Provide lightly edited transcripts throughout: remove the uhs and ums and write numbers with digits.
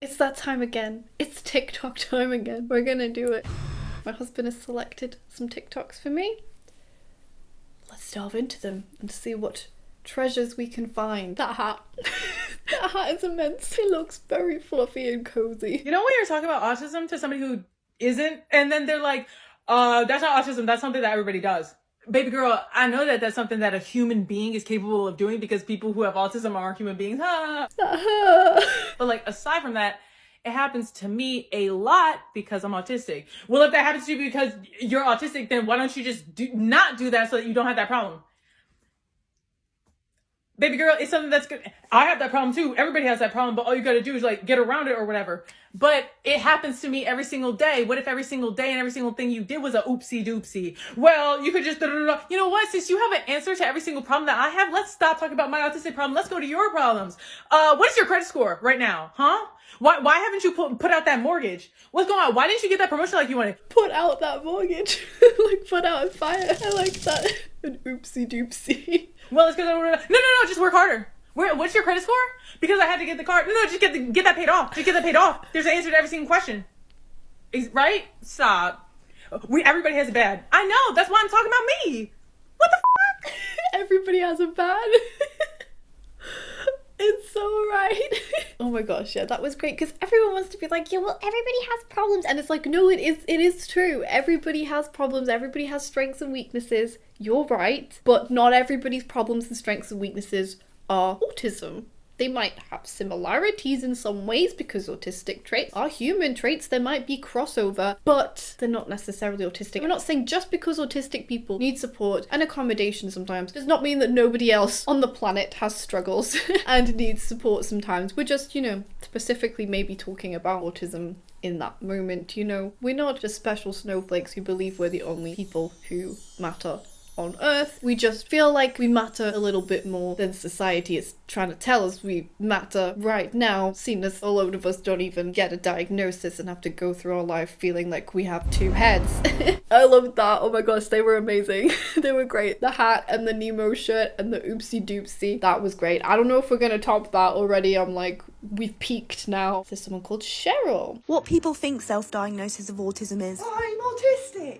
It's that time again. It's TikTok time again. We're gonna do it. My husband has selected some TikToks for me. Let's delve into them and see what treasures we can find. That hat. That hat is immense. It looks very fluffy and cozy. You know when you're talking about autism to somebody who isn't, and then they're like, that's not autism, that's something that everybody does. Baby girl, I know that that's something that a human being is capable of doing because people who have autism are human beings. But like, aside from that, it happens to me a lot because I'm autistic. Well, if that happens to you because you're autistic, then why don't you just not do that so that you don't have that problem? Baby girl, it's something that's good. I have that problem too. Everybody has that problem, but all you gotta do is like get around it or whatever. But it happens to me every single day. What if every single day and every single thing you did was a oopsie doopsie? Well, you could just, you know what? Since you have an answer to every single problem that I have, let's stop talking about my autistic problem. Let's go to your problems. What is your credit score right now? Huh? Why haven't you put out that mortgage? What's going on? Why didn't you get that promotion like you wanted? Put out that mortgage. Like put out a fire. I like that. An oopsie doopsie. Well, it's because no, just work harder. What's your credit score? Because I had to get the card. No, just get that paid off. Just get that paid off. There's an answer to every single question. Right? Stop. Everybody has a bad. I know. That's why I'm talking about me. What the fuck? Everybody has a bad. It's so right. Oh my gosh, yeah, that was great because everyone wants to be like, yeah, well, everybody has problems. And it's like, no, it is true. Everybody has problems. Everybody has strengths and weaknesses. You're right. But not everybody's problems and strengths and weaknesses are autism. They might have similarities in some ways because autistic traits are human traits. There might be crossover, but they're not necessarily autistic. We're not saying just because autistic people need support and accommodation sometimes does not mean that nobody else on the planet has struggles and needs support sometimes. We're just, specifically maybe talking about autism in that moment, We're not just special snowflakes who believe we're the only people who matter on Earth. We just feel like we matter a little bit more than society is trying to tell us we matter right now, seeing as a load of us don't even get a diagnosis and have to go through our life feeling like we have two heads. I loved that. Oh my gosh, they were amazing. They were great. The hat and the Nemo shirt and the oopsie doopsie. That was great. I don't know if we're gonna top that already. I'm like, we've peaked now. There's someone called Cheryl. What people think self-diagnosis of autism is. I'm autistic.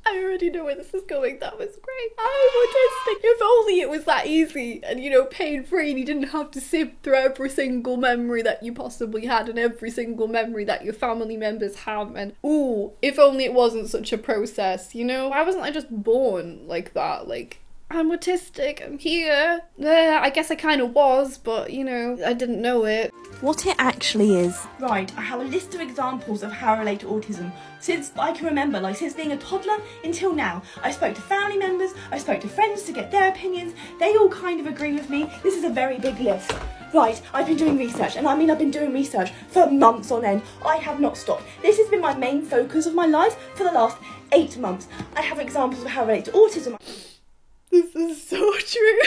I already know where this is going. That was great. I'm autistic. If only it was that easy and, pain-free and you didn't have to sift through every single memory that you possibly had and every single memory that your family members have. And, ooh, if only it wasn't such a process, Why wasn't I just born like that? Like, I'm autistic, I'm here. I guess I kind of was, but, I didn't know it. What it actually is. Right, I have a list of examples of how I relate to autism since I can remember, since being a toddler until now. I spoke to family members, I spoke to friends to get their opinions. They all kind of agree with me. This is a very big list. Right, I've been doing research, and I've been doing research for months on end. I have not stopped. This has been my main focus of my life for the last 8 months. I have examples of how I relate to autism. This is so true.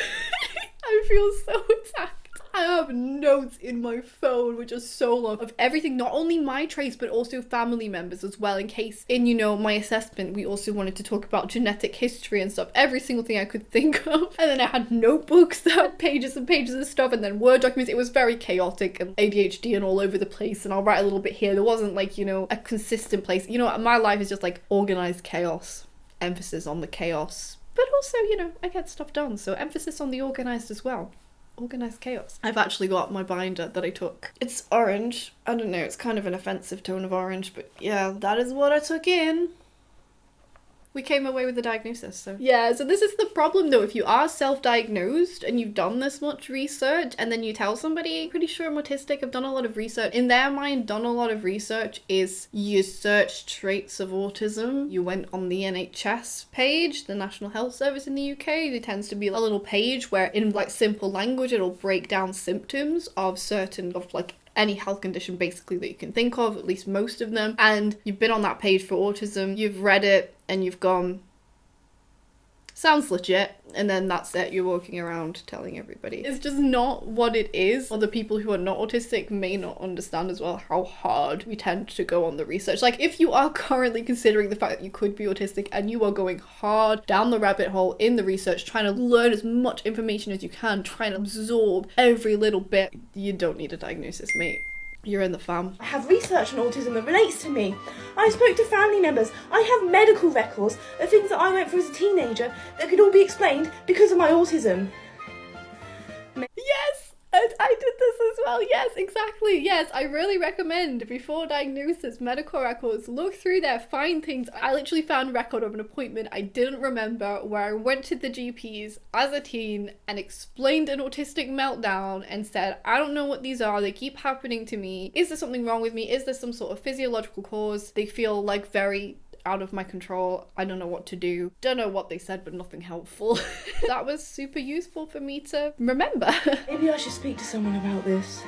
I feel so attacked. I have notes in my phone which are so long of everything, not only my traits but also family members as well, in case in my assessment we also wanted to talk about genetic history and stuff, every single thing I could think of. And then I had notebooks that had pages and pages of stuff, and then Word documents. It was very chaotic and ADHD and all over the place, and I'll write a little bit here. There wasn't a consistent place. My life is just like organized chaos, emphasis on the chaos. But also, I get stuff done, so emphasis on the organised as well. Organised chaos. I've actually got my binder that I took. It's orange. I don't know, it's kind of an offensive tone of orange, but yeah, that is what I took in. We came away with a diagnosis, so. Yeah, so this is the problem though. If you are self-diagnosed and you've done this much research and then you tell somebody, pretty sure I'm autistic, I've done a lot of research. In their mind, done a lot of research is you search traits of autism. You went on the NHS page, the National Health Service in the UK. There tends to be a little page where in simple language, it'll break down symptoms of any health condition basically that you can think of, at least most of them. And you've been on that page for autism, you've read it, and you've gone, sounds legit, and then that's it, you're walking around telling everybody. It's just not what it is. Other people who are not autistic may not understand as well how hard we tend to go on the research. If you are currently considering the fact that you could be autistic and you are going hard down the rabbit hole in the research, trying to learn as much information as you can, trying to absorb every little bit, you don't need a diagnosis, mate. You're in the fam. I have research on autism that relates to me. I spoke to family members. I have medical records of things that I went through as a teenager that could all be explained because of my autism. Yes! And I did this as well. Yes, exactly. Yes, I really recommend before diagnosis, medical records, look through there, find things. I literally found a record of an appointment I didn't remember where I went to the GPs as a teen and explained an autistic meltdown and said, I don't know what these are. They keep happening to me. Is there something wrong with me? Is there some sort of physiological cause? They feel like very out of my control. I don't know what to do. Don't know what they said, but nothing helpful. That was super useful for me to remember. Maybe I should speak to someone about this.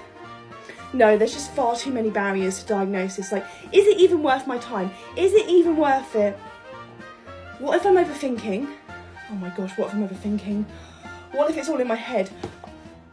No, there's just far too many barriers to diagnosis. Like, is it even worth my time? Is it even worth it? What if I'm overthinking? Oh my gosh, what if I'm overthinking? What if it's all in my head?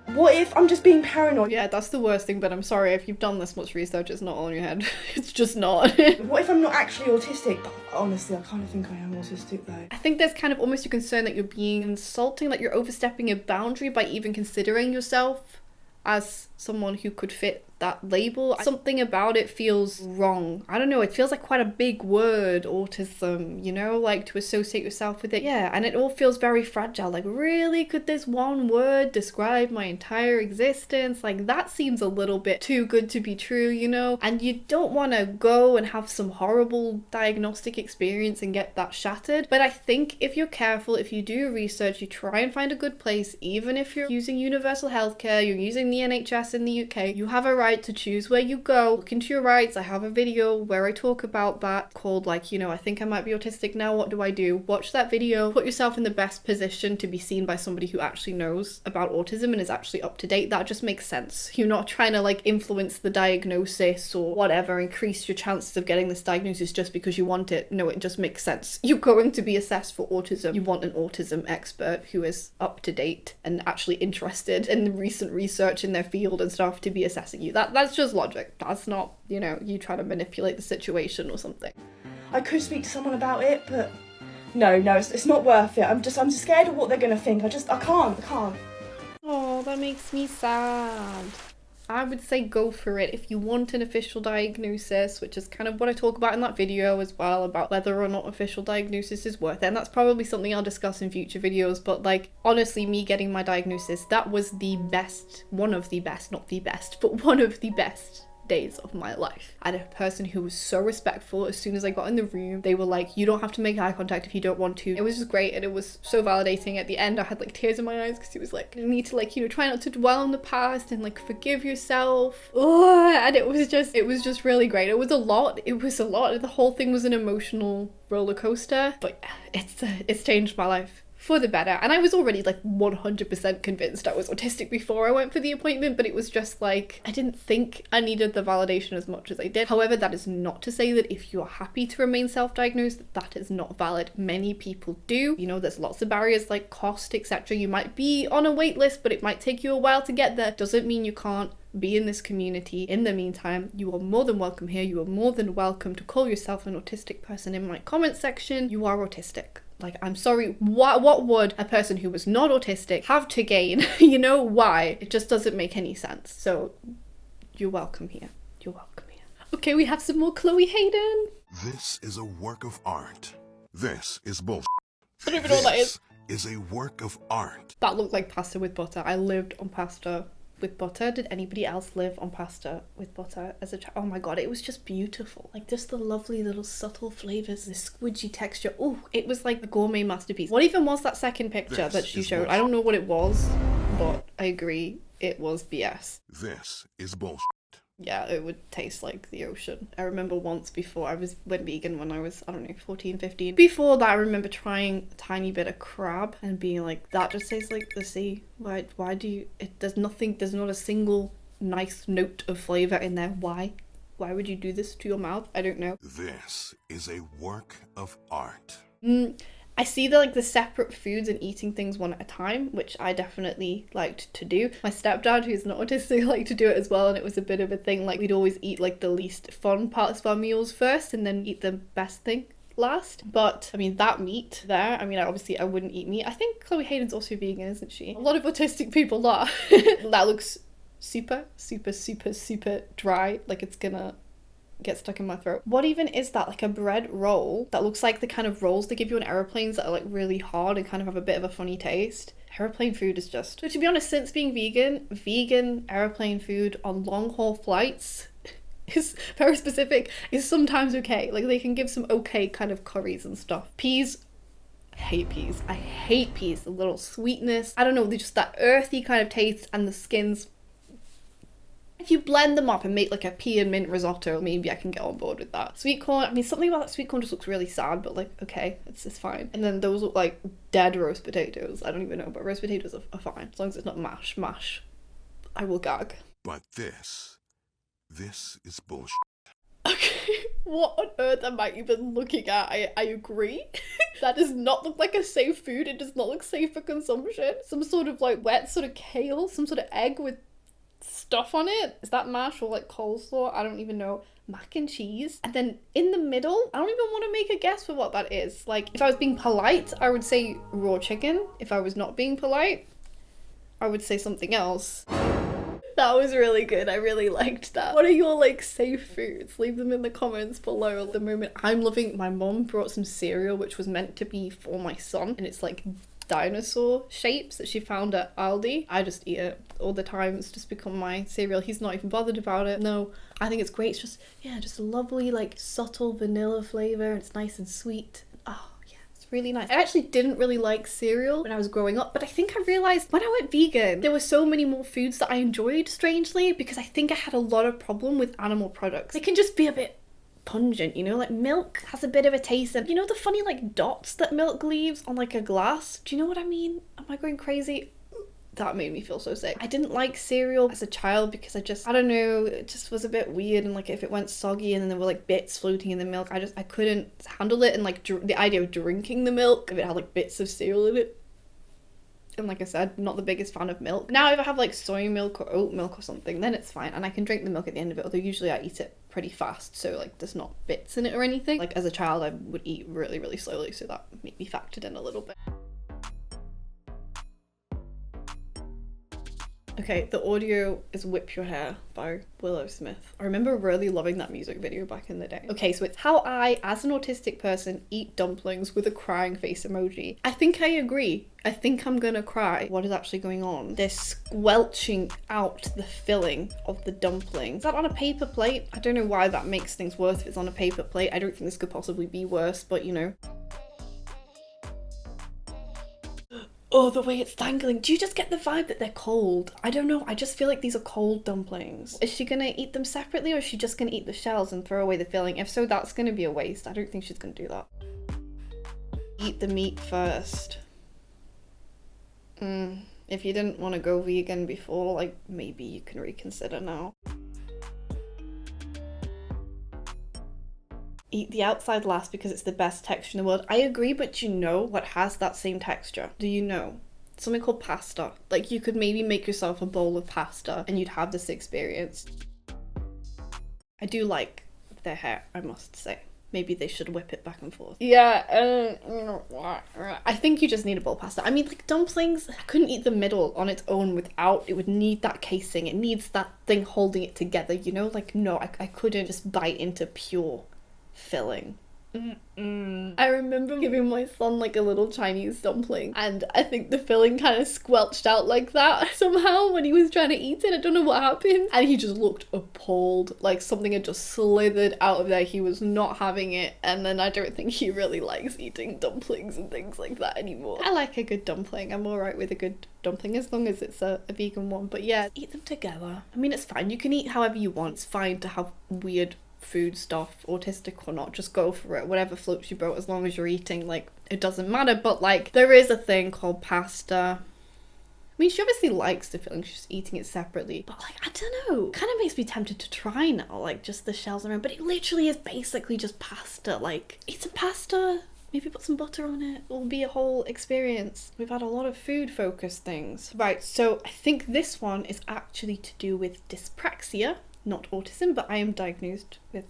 What if I'm just being paranoid? Yeah, that's the worst thing, but I'm sorry, if you've done this much research, it's not all in your head. It's just not. What if I'm not actually autistic? Honestly, I kind of think I am autistic though. I think there's kind of almost a concern that you're being insulting, like you're overstepping a boundary by even considering yourself as someone who could fit that label. Something about it feels wrong. I don't know, it feels like quite a big word, autism, you know, like to associate yourself with it. Yeah, and it all feels very fragile. Like, really? Could this one word describe my entire existence? Like, that seems a little bit too good to be true, you know? And you don't want to go and have some horrible diagnostic experience and get that shattered. But I think if you're careful, if you do research, you try and find a good place, even if you're using universal healthcare, you're using the NHS in the UK, you have a right to choose where you go. Look into your rights. I have a video where I talk about that called, like, you know, I think I might be autistic now, what do I do? Watch that video. Put yourself in the best position to be seen by somebody who actually knows about autism and is actually up to date. That just makes sense. You're not trying to like influence the diagnosis or whatever, increase your chances of getting this diagnosis just because you want it. No, it just makes sense. You're going to be assessed for autism. You want an autism expert who is up to date and actually interested in the recent research in their field and stuff to be assessing you. That's just logic. That's not, you know, you try to manipulate the situation or something. I could speak to someone about it, but no, it's not worth it. I'm scared of what they're gonna think. I can't. Oh, that makes me sad. I would say go for it if you want an official diagnosis, which is kind of what I talk about in that video as well, about whether or not official diagnosis is worth it. And that's probably something I'll discuss in future videos. But like, honestly, me getting my diagnosis, that was the best, one of the best, not the best, but one of the best days of my life. I had a person who was so respectful. As soon as I got in the room, they were like, you don't have to make eye contact if you don't want to. It was just great, and it was so validating. At the end, I had like tears in my eyes because he was like, you need to like, you know, try not to dwell on the past and like forgive yourself. Oh, and it was just really great. It was a lot. The whole thing was an emotional roller coaster, but it's changed my life for the better. And I was already like 100% convinced I was autistic before I went for the appointment, but it was just like, I didn't think I needed the validation as much as I did. However, that is not to say that if you're happy to remain self-diagnosed, that is not valid. Many people do. You know, there's lots of barriers like cost, etc. You might be on a wait list, but it might take you a while to get there. Doesn't mean you can't be in this community. In the meantime, you are more than welcome here. You are more than welcome to call yourself an autistic person in my comment section. You are autistic. Like, I'm sorry, what would a person who was not autistic have to gain? You know, why? It just doesn't make any sense. So, you're welcome here. You're welcome here. Okay, we have some more Chloe Hayden. This is a work of art. This is bullshit. I don't even know what that is. This is a work of art. That looked like pasta with butter. I lived on pasta with butter. Did anybody else live on pasta with butter as a child? Oh my god, it was just beautiful. Like, just the lovely little subtle flavours, the squidgy texture. Oh, it was like a gourmet masterpiece. What even was that second picture that she showed? I don't know what it was, but I agree, it was BS. This is bullshit. Yeah, it would taste like the ocean. I remember once before went vegan when I was, I don't know, 14, 15. Before that, I remember trying a tiny bit of crab and being like, that just tastes like the sea. Why do you, there's not a single nice note of flavour in there. Why would you do this to your mouth? I don't know. This is a work of art. I see the separate foods and eating things one at a time, which I definitely liked to do. My stepdad, who's not autistic, liked to do it as well, and it was a bit of a thing. Like, we'd always eat like the least fun parts of our meals first and then eat the best thing last. But I mean, that meat there, I mean, I wouldn't eat meat. I think Chloe Hayden's also vegan, isn't she? A lot of autistic people are. That looks super, super, super, super dry, like it's gonna get stuck in my throat. What even is that? Like a bread roll that looks like the kind of rolls they give you on aeroplanes that are like really hard and kind of have a bit of a funny taste. Airplane food is just... So to be honest, since being vegan airplane food on long haul flights is very specific, is sometimes okay. Like they can give some okay kind of curries and stuff. Peas, I hate peas. I hate peas. The little sweetness. I don't know, they just that earthy kind of taste, and the skins. If you blend them up and make like a pea and mint risotto, maybe I can get on board with that. Sweet corn, I mean, something about that sweet corn just looks really sad, but like, okay, it's fine. And then those look like dead roast potatoes. I don't even know, but roast potatoes are fine. As long as it's not mash. I will gag. But this is bullshit. Okay, what on earth am I even looking at? I agree. That does not look like a safe food. It does not look safe for consumption. Some sort of like wet sort of kale, some sort of egg with stuff on it. Is that mash or like coleslaw? I don't even know. Mac and cheese. And then in the middle, I don't even want to make a guess for what that is. Like if I was being polite, I would say raw chicken. If I was not being polite, I would say something else. That was really good. I really liked that. What are your like safe foods? Leave them in the comments below. At the moment I'm loving, my mom brought some cereal which was meant to be for my son, and it's like dinosaur shapes that she found at Aldi. I just eat it all the time. It's just become my cereal. He's not even bothered about it. No, I think it's great. It's just, yeah, just a lovely like subtle vanilla flavor. It's nice and sweet. Oh yeah, it's really nice. I actually didn't really like cereal when I was growing up, but I think I realized when I went vegan there were so many more foods that I enjoyed, strangely, because I think I had a lot of problem with animal products. They can just be a bit pungent, you know, like milk has a bit of a taste, and you know the funny like dots that milk leaves on like a glass? Do you know what I mean? Am I going crazy? That made me feel so sick. I didn't like cereal as a child because I don't know, it just was a bit weird, and like if it went soggy and then there were like bits floating in the milk, I couldn't handle it, and like the idea of drinking the milk, if it had like bits of cereal in it. And like I said, not the biggest fan of milk. Now if I have like soy milk or oat milk or something, then it's fine, and I can drink the milk at the end of it, although usually I eat it pretty fast, so like there's not bits in it or anything. Like as a child I would eat really, really slowly, so that made me factored in a little bit. Okay, the audio is Whip Your Hair by Willow Smith. I remember really loving that music video back in the day. Okay, so it's how I, as an autistic person, eat dumplings with a crying face emoji. I think I agree. I think I'm gonna cry. What is actually going on? They're squelching out the filling of the dumpling. Is that on a paper plate? I don't know why that makes things worse if it's on a paper plate. I don't think this could possibly be worse, but you know. Oh, the way it's dangling. Do you just get the vibe that they're cold? I don't know. I just feel like these are cold dumplings. Is she gonna eat them separately, or is she just gonna eat the shells and throw away the filling? If so, that's gonna be a waste. I don't think she's gonna do that. Eat the meat first. If you didn't want to go vegan before, like, maybe you can reconsider now. Eat the outside last because it's the best texture in the world. I agree, but you know what has that same texture? Do you know? Something called pasta. Like you could maybe make yourself a bowl of pasta and you'd have this experience. I do like their hair, I must say. Maybe they should whip it back and forth. Yeah, I think you just need a bowl of pasta. I mean, like dumplings, I couldn't eat the middle on its own without, it would need that casing. It needs that thing holding it together, you know? Like, no, I couldn't just bite into pure filling. I remember giving my son like a little Chinese dumpling, and I think the filling kind of squelched out like that somehow when he was trying to eat it. I don't know what happened, and he just looked appalled, like something had just slithered out of there. He was not having it, and then I don't think he really likes eating dumplings and things like that anymore. I like a good dumpling. I'm alright with a good dumpling as long as it's a vegan one, but yeah, eat them together. I mean, it's fine, you can eat however you want. It's fine to have weird food stuff, autistic or not, just go for it, whatever floats your boat, as long as you're eating, like, it doesn't matter. But like, there is a thing called pasta. I mean, she obviously likes the filling, she's just eating it separately, but like, I don't know, kind of makes me tempted to try now, like just the shells around, but it literally is basically just pasta. Like, eat some pasta, maybe put some butter on it, it'll be a whole experience. We've had a lot of food focused things. Right, so I think this one is actually to do with dyspraxia, not autism, but I am diagnosed with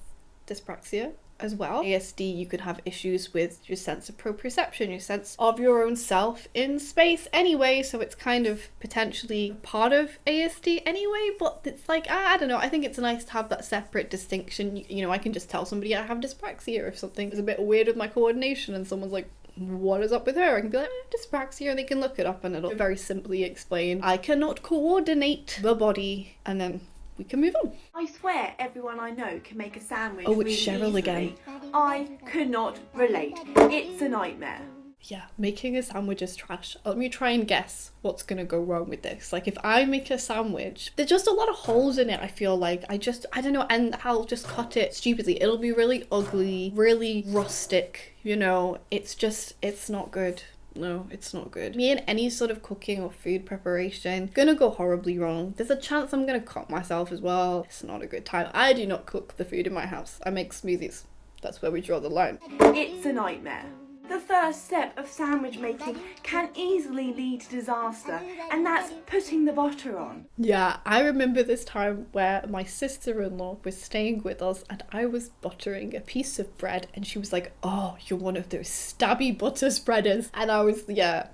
dyspraxia. as well. ASD, you could have issues with your sense of proprioception, your sense of your own self in space anyway, so it's kind of potentially part of ASD anyway, but it's like, I don't know, I think it's nice to have that separate distinction. You know, I can just tell somebody I have dyspraxia if something is a bit weird with my coordination and someone's like, what is up with her? I can be like, dyspraxia, and they can look it up and it'll very simply explain, I cannot coordinate the body, and then we can move on. I swear everyone I know can make a sandwich. Oh, it's really Cheryl easily. again. I could not relate. It's a nightmare. Yeah, making a sandwich is trash. Let me try and guess what's gonna go wrong with this. Like, if I make a sandwich, there's just a lot of holes in it, I feel like. I don't know, and I'll just cut it stupidly. It'll be really ugly, really rustic, you know. It's not good. No, it's not good. Me and any sort of cooking or food preparation, gonna go horribly wrong. There's a chance I'm gonna cut myself as well. It's not a good time. I do not cook the food in my house. I make smoothies. That's where we draw the line. It's a nightmare. The first step of sandwich making can easily lead to disaster, and that's putting the butter on. Yeah, I remember this time where my sister-in-law was staying with us and I was buttering a piece of bread and she was like, oh, you're one of those stabby butter spreaders. And I was,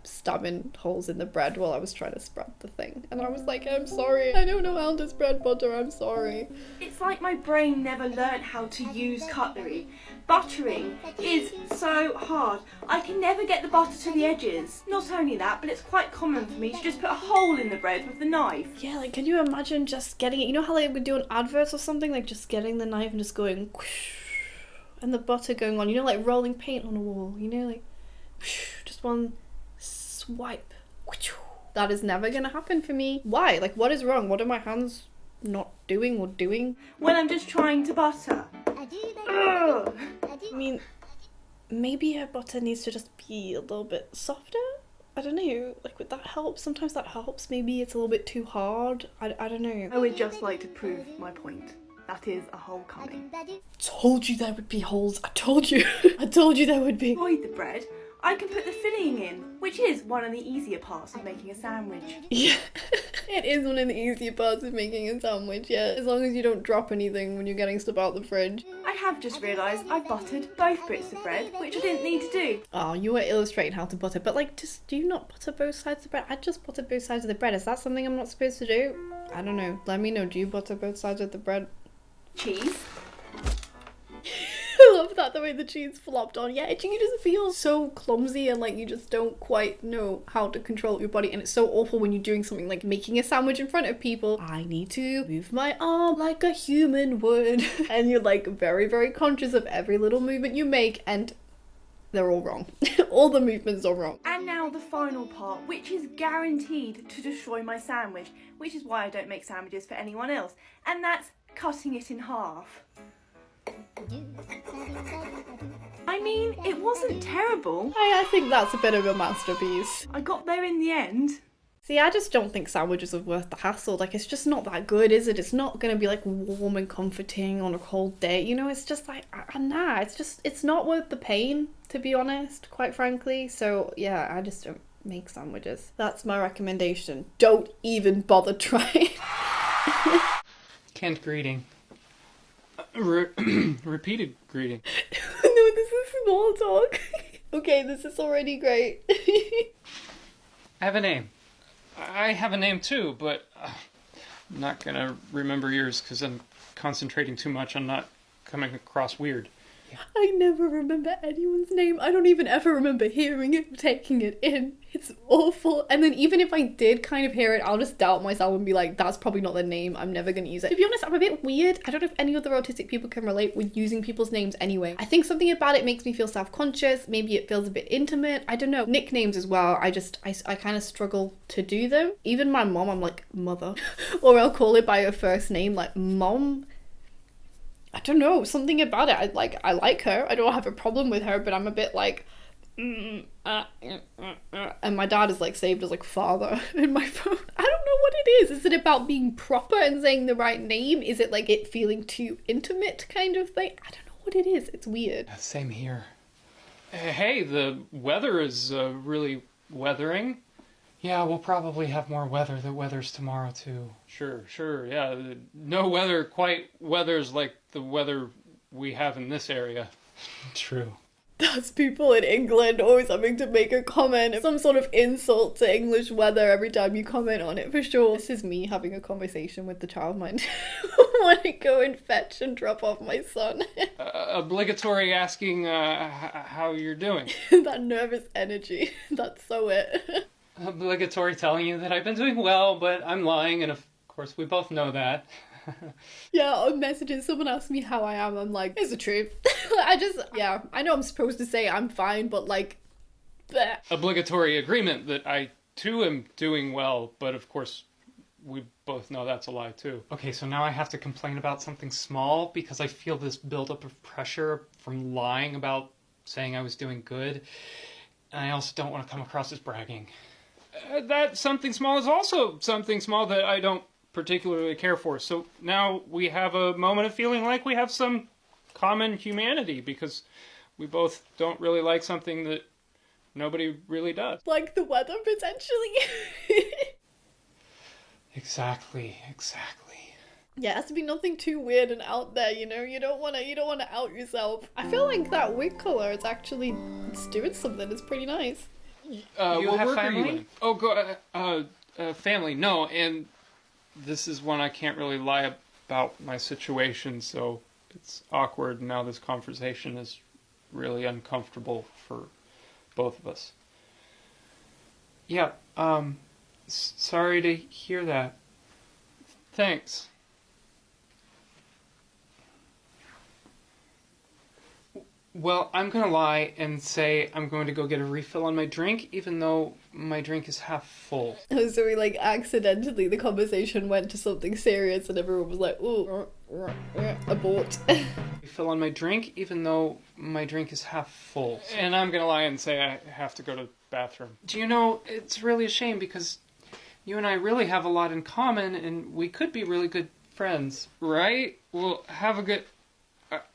stabbing holes in the bread while I was trying to spread the thing. And I was like, I'm sorry, I don't know how to spread butter, I'm sorry. It's like my brain never learned how to use cutlery. Buttering is so hard. I can never get the butter to the edges. Not only that, but it's quite common for me to just put a hole in the bread with the knife. Yeah, like, can you imagine just getting it? You know how they would do an advert or something? Like, just getting the knife and just going whoosh, and the butter going on. You know, like rolling paint on a wall. You know, like whoosh, just one swipe. Whoosh. That is never gonna happen for me. Why? Like, what is wrong? What are my hands not doing or doing? When I'm just trying to butter. Ugh. I mean, maybe her butter needs to just be a little bit softer? I don't know, like, would that help? Sometimes that helps. Maybe it's a little bit too hard. I don't know. I would just like to prove my point. That is a hole coming. Told you there would be holes. I told you. I told you there would be. Avoid the bread. I can put the filling in, which is one of the easier parts of making a sandwich. Yeah, it is one of the easier parts of making a sandwich, yeah. As long as you don't drop anything when you're getting stuff out the fridge. I have just realised I've buttered both bits of bread, which I didn't need to do. Oh, you were illustrating how to butter, but like, just do you not butter both sides of the bread? I just butter both sides of the bread. Is that something I'm not supposed to do? I don't know. Let me know. Do you butter both sides of the bread? Cheese. I love that, the way the cheese flopped on. Yeah, you just feel so clumsy and like you just don't quite know how to control your body, and it's so awful when you're doing something like making a sandwich in front of people. I need to move my arm like a human would. And you're like very, very conscious of every little movement you make, and they're all wrong. All the movements are wrong. And now the final part, which is guaranteed to destroy my sandwich, which is why I don't make sandwiches for anyone else, and that's cutting it in half. I mean, it wasn't terrible. I think that's a bit of a masterpiece. I got there in the end. See, I just don't think sandwiches are worth the hassle. Like, it's just not that good, is it? It's not gonna be like warm and comforting on a cold day. You know, it's just like, nah, it's not worth the pain, to be honest, quite frankly. So yeah, I just don't make sandwiches. That's my recommendation. Don't even bother trying. Canned greeting. Repeated greeting. No, this is small talk. Okay, this is already great. I have a name. I have a name too, but I'm not gonna remember yours because I'm concentrating too much on not coming across weird. I never remember anyone's name. I don't even ever remember hearing it, taking it in. It's awful. And then even if I did kind of hear it, I'll just doubt myself and be like, that's probably not their name. I'm never going to use it. To be honest, I'm a bit weird. I don't know if any other autistic people can relate with using people's names anyway. I think something about it makes me feel self-conscious. Maybe it feels a bit intimate. I don't know. Nicknames as well. I kind of struggle to do them. Even my mom, I'm like, mother. Or I'll call it by her first name, like mom. I don't know, something about it. I like her. I don't have a problem with her, but I'm a bit like, and my dad is like saved as like father in my phone. I don't know what it is. Is it about being proper and saying the right name? Is it like it feeling too intimate kind of thing? I don't know what it is. It's weird. Same here. Hey, the weather is really weathering. Yeah, we'll probably have more weather. The weather's tomorrow too. Sure, yeah. No weather quite weathers like the weather we have in this area. True. That's people in England always having to make a comment, some sort of insult to English weather every time you comment on it, for sure. This is me having a conversation with the childminder. I want to go and fetch and drop off my son. Obligatory asking how you're doing. That nervous energy, that's so it. Obligatory telling you that I've been doing well, but I'm lying, and of course we both know that. Yeah, on messages, someone asks me how I am, I'm like, it's the truth. I know I'm supposed to say I'm fine, but like, bleh. Obligatory agreement that I too am doing well, but of course we both know that's a lie too. Okay, so now I have to complain about something small because I feel this buildup of pressure from lying about saying I was doing good, and I also don't want to come across as bragging. That something small is also something small that I don't particularly care for. So now we have a moment of feeling like we have some common humanity because we both don't really like something that nobody really does. Like the weather, potentially. Exactly. Yeah, it has to be nothing too weird and out there, you know? You don't wanna out yourself. I feel like that wig colour is actually, it's doing something, it's pretty nice. You what have work are you family? in? Oh, family. No, and this is one I can't really lie about my situation, so it's awkward. Now this conversation is really uncomfortable for both of us. Yeah, sorry to hear that. Thanks. Well, I'm gonna lie and say I'm going to go get a refill on my drink, even though my drink is half full. So we like accidentally, the conversation went to something serious and everyone was like, ooh, abort. Refill on my drink, even though my drink is half full. And I'm gonna lie and say I have to go to the bathroom. Do you know, it's really a shame because you and I really have a lot in common and we could be really good friends, right? Well, have a good...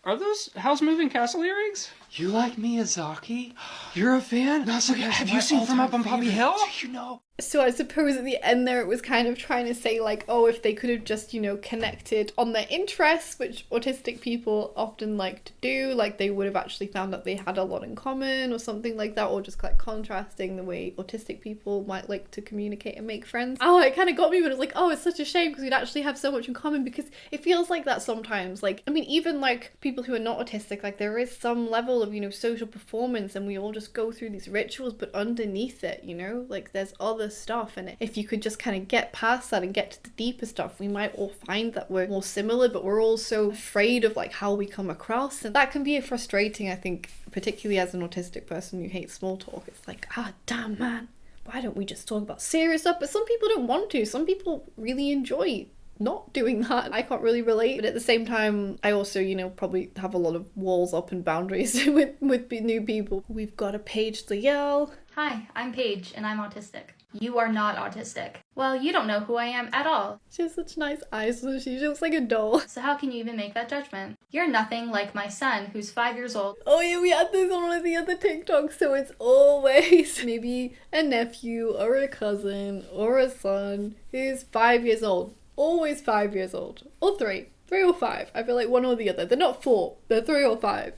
Are those House Moving Castle earrings? You like Miyazaki? You're a fan? That's like, have you seen From Up on Poppy Hill? You know. So I suppose at the end there it was kind of trying to say like, oh, if they could have just, you know, connected on their interests, which autistic people often like to do, like they would have actually found that they had a lot in common or something like that, or just like contrasting the way autistic people might like to communicate and make friends. Oh, it kind of got me when it was like, oh, it's such a shame because we'd actually have so much in common, because it feels like that sometimes. Like, I mean, even like people who are not autistic, like there is some level of, you know, social performance and we all just go through these rituals, but underneath it, you know, like there's other stuff, and if you could just kind of get past that and get to the deeper stuff, we might all find that we're more similar, but we're all so afraid of like how we come across, and that can be frustrating, I think, particularly as an autistic person who hates small talk. It's like, damn man, why don't we just talk about serious stuff? But some people don't want to. Some people really enjoy not doing that. I can't really relate, but at the same time I also, you know, probably have a lot of walls up and boundaries with new people. We've got a Paige the Yell. Hi, I'm Paige and I'm autistic. You are not autistic. Well, you don't know who I am at all. She has such nice eyes, so she looks like a doll. So how can you even make that judgment? You're nothing like my son, who's 5 years old. Oh yeah, we had this on one of the other TikToks, so it's always maybe a nephew or a cousin or a son who's 5 years old. Always 5 years old. Or 3 or 5. I feel like one or the other. They're not 4. They're 3 or 5.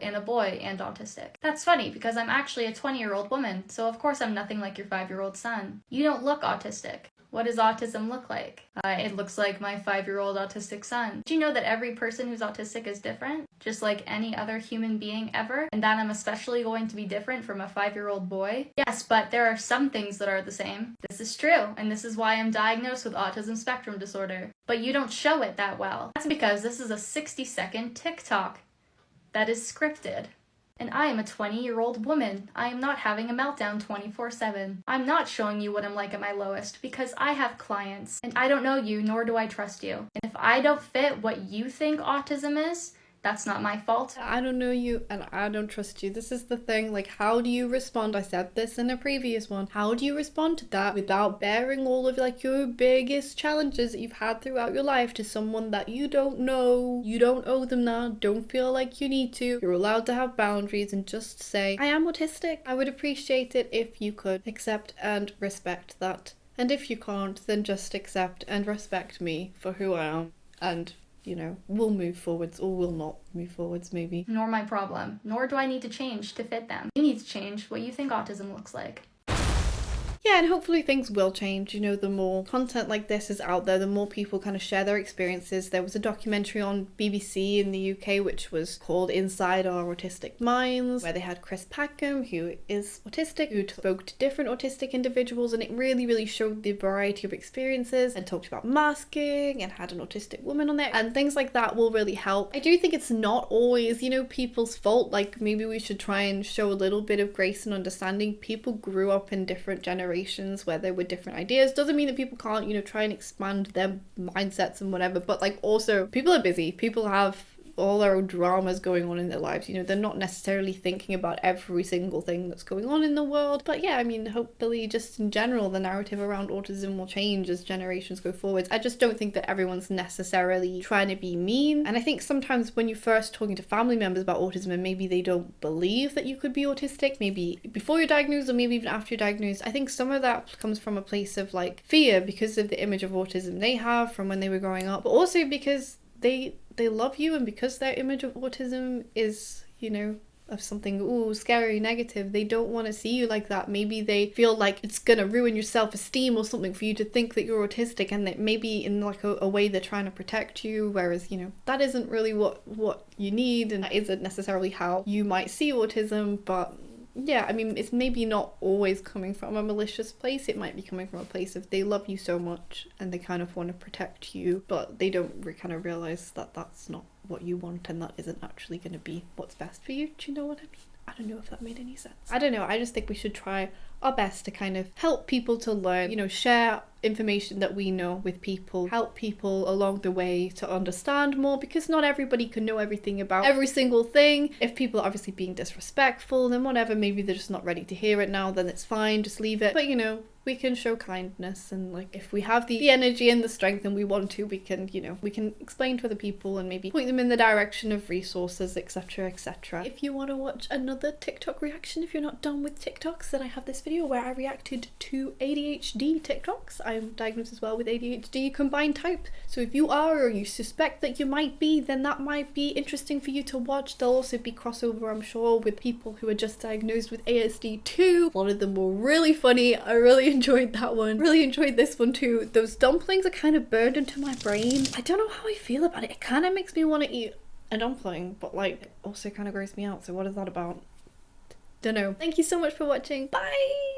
And a boy and autistic. That's funny because I'm actually a 20-year-old woman, so of course I'm nothing like your 5-year-old son. You don't look autistic. What does autism look like? It looks like my 5-year-old autistic son. Do you know that every person who's autistic is different? Just like any other human being ever? And that I'm especially going to be different from a 5-year-old boy? Yes, but there are some things that are the same. This is true, and this is why I'm diagnosed with autism spectrum disorder. But you don't show it that well. That's because this is a 60-second TikTok that is scripted. And I am a 20-year-old woman. I am not having a meltdown 24/7. I'm not showing you what I'm like at my lowest because I have clients. And I don't know you, nor do I trust you. And if I don't fit what you think autism is, that's not my fault. I don't know you and I don't trust you. This is the thing. Like, how do you respond? I said this in a previous one. How do you respond to that without bearing all of like your biggest challenges that you've had throughout your life to someone that you don't know? You don't owe them that. Don't feel like you need to. You're allowed to have boundaries and just say, I am autistic. I would appreciate it if you could accept and respect that. And if you can't, then just accept and respect me for who I am and you know, we'll move forwards or we'll not move forwards maybe. Nor my problem. Nor do I need to change to fit them. You need to change what you think autism looks like. Yeah, and hopefully things will change. You know, the more content like this is out there, the more people kind of share their experiences. There was a documentary on BBC in the UK which was called Inside Our Autistic Minds, where they had Chris Packham, who is autistic, who spoke to different autistic individuals, and it really, really showed the variety of experiences and talked about masking and had an autistic woman on there, and things like that will really help. I do think it's not always, you know, people's fault. Like, maybe we should try and show a little bit of grace and understanding. People grew up in different generations where there were different ideas. Doesn't mean that people can't, you know, try and expand their mindsets and whatever, but like also people are busy, people have all their own dramas going on in their lives, you know, they're not necessarily thinking about every single thing that's going on in the world. But yeah, I mean, hopefully just in general the narrative around autism will change as generations go forwards. I just don't think that everyone's necessarily trying to be mean, and I think sometimes when you're first talking to family members about autism and maybe they don't believe that you could be autistic, maybe before you're diagnosed or maybe even after you're diagnosed, I think some of that comes from a place of like fear because of the image of autism they have from when they were growing up, but also because they love you, and because their image of autism is, you know, of something scary, negative, they don't want to see you like that. Maybe they feel like it's gonna ruin your self-esteem or something for you to think that you're autistic, and that maybe in like a way they're trying to protect you, whereas, you know, that isn't really what you need, and that isn't necessarily how you might see autism. But yeah, I mean, it's maybe not always coming from a malicious place. It might be coming from a place of they love you so much and they kind of want to protect you, but they don't kind of realize that that's not what you want and that isn't actually going to be what's best for you. Do you know what I mean? I don't know if that made any sense. I don't know. I just think we should try our best to kind of help people to learn, you know, share information that we know with people, help people along the way to understand more, because not everybody can know everything about every single thing. If people are obviously being disrespectful, then whatever, maybe they're just not ready to hear it now, then it's fine, just leave it. But you know, we can show kindness, and like if we have the energy and the strength and we want to, we can, you know, we can explain to other people and maybe point them in the direction of resources, etc, etc. If you want to watch another TikTok reaction, if you're not done with TikToks, then I have this video where I reacted to ADHD TikToks. I'm diagnosed as well with ADHD combined type, so if you are or you suspect that you might be, then that might be interesting for you to watch. There'll also be crossover, I'm sure, with people who are just diagnosed with ASD too. A lot of them were really funny. I really enjoyed that one. Really enjoyed this one too. Those dumplings are kind of burned into my brain. I don't know how I feel about it. It kind of makes me want to eat a dumpling, but like it also kind of grossed me out. So what is that about? Don't know. Thank you so much for watching. Bye!